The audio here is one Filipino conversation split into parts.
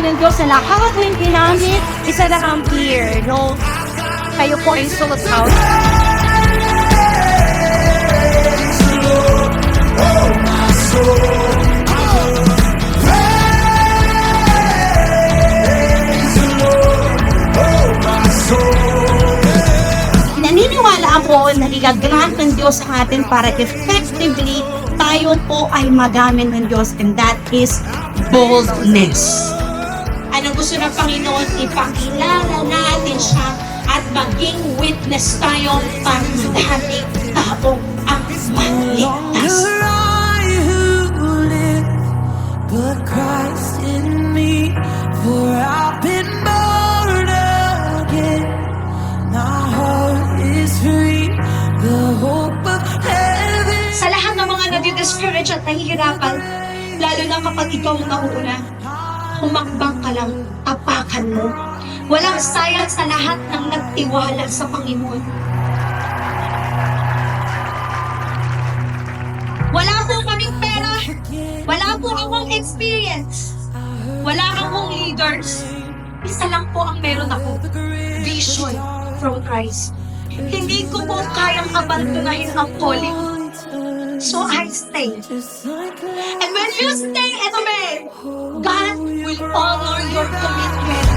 ng Diyos na lahat ng ginamit, isa na ang clear, no? Kayo po ay sold out. Naniniwala ako na igagrant ng Diyos sa atin para effectively tayo po ay magamit ng Diyos, and that is boldness. Anong gusto ng Panginoon? Ipakilala natin siya at maging witness tayo para dating tao ang maligtas. But Christ in me, for I've been born again. My heart is free, the hope of heaven. Sa lahat ng mga nadi-discourage at nahihirapan, lalo na kapag ikaw ang nauuna, humakbang ka lang, tapakan mo. Walang sayang sa lahat ng nagtiwala sa Panginoon. Wala po kaming pera, wala po akong experience, wala akong leaders. Isa lang po ang meron ako, vision from Christ. Hindi ko po kayang abandonahin ang calling. So I stay. And when you stay and obey, God will honor your commitment.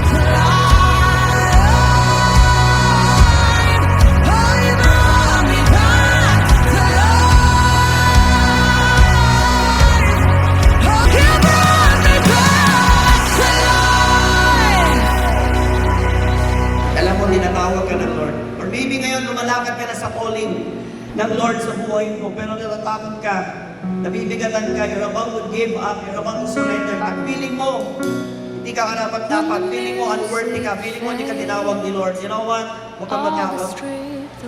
Alam mo, tinatawag ka ng Lord. Or maybe ngayon lumalakad ka na sa calling ng Lord sa buhay mo, pero natatakot ka, nabibigatan ka, you're about to give up, you're about to surrender. At feeling mo, hindi ka karapat-dapat, feeling mo unworthy ka, feeling mo hindi ka tinawag ni Lord. You know what? Huwag kang matakot.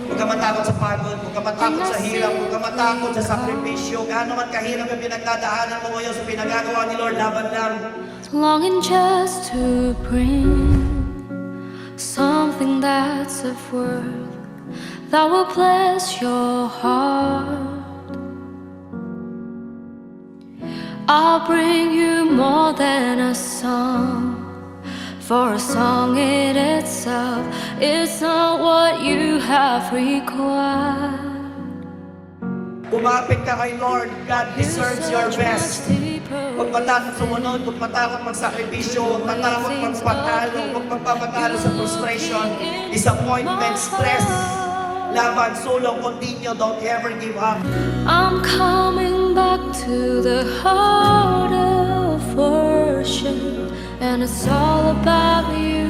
Huwag kang matakot sa pagod, huwag kang matakot sa hirap, huwag kang matakot sa sakripisyo. Gaano man kahirap yung pinagdadaanan mo ngayon sa pinagagawa ni Lord, laban lang. Longing just to bring something that's of worth that will bless your heart. I'll bring you more than a song, for a song in itself is not what you have required. Kumapit ka kay Lord, God deserves your best. Huwag matakot sumunod, huwag matakot magsakripisyo, huwag matakot magpatalo, huwag magpapatalo sa frustration, disappointment, stress, laban, sulong, continue, don't ever give up. I'm coming back to the heart of worship, and it's all about you.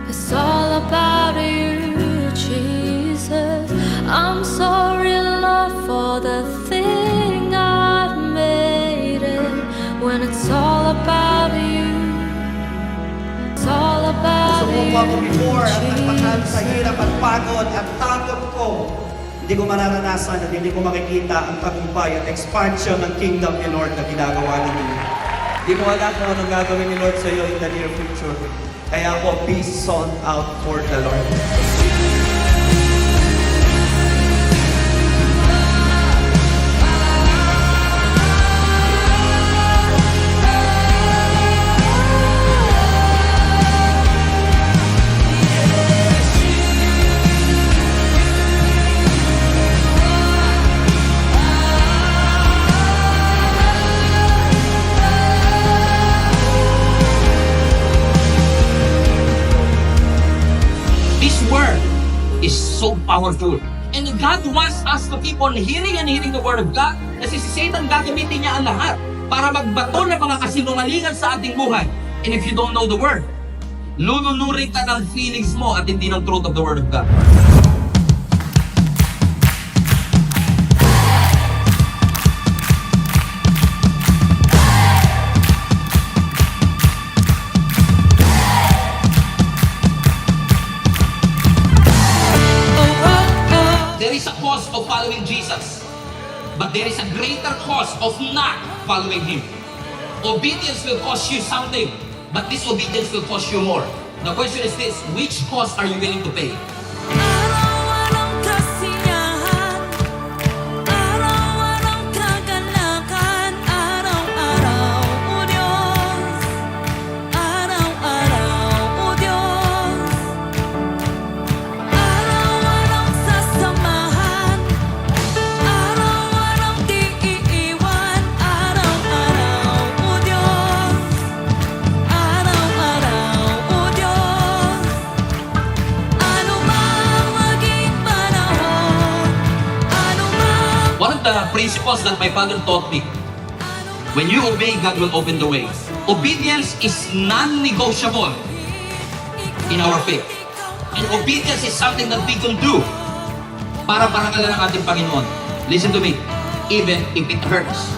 It's all about you, Jesus. I'm sorry, Lord, for the thing I've made it. When it's all about you, it's all about Sumuko ako you, before at nagpatalo sa Jesus. hirap at pagod at takot ko. Hindi ko mararanasan at hindi ko makikita ang tagumpay at expansion ng kingdom ni Lord na ginagawa ninyo. Hindi mo alam kung anong gagawin ni Lord sa iyo in the near future. Kaya ako, be sought out for the Lord. This word is so powerful. And God wants us to keep on hearing and hearing the word of God. Kasi si Satan gagamitin niya ang lahat para magbato ng mga kasinungalingan sa ating buhay. And if you don't know the word, lulunurin ka ng feelings mo at hindi ng truth of the word of God. There is a cost of following Jesus, but there is a greater cost of not following Him. Obedience will cost you something, but disobedience will cost you more. The question is this: which cost are you willing to pay? Araw-araw kasiyahan, araw-araw kagalakan, araw-araw, O Diyos. principles that my father taught me. When you obey, God will open the way. Obedience is non-negotiable in our faith. And obedience is something that we can do para parangalan ng ating Panginoon. Listen to me, even if it hurts.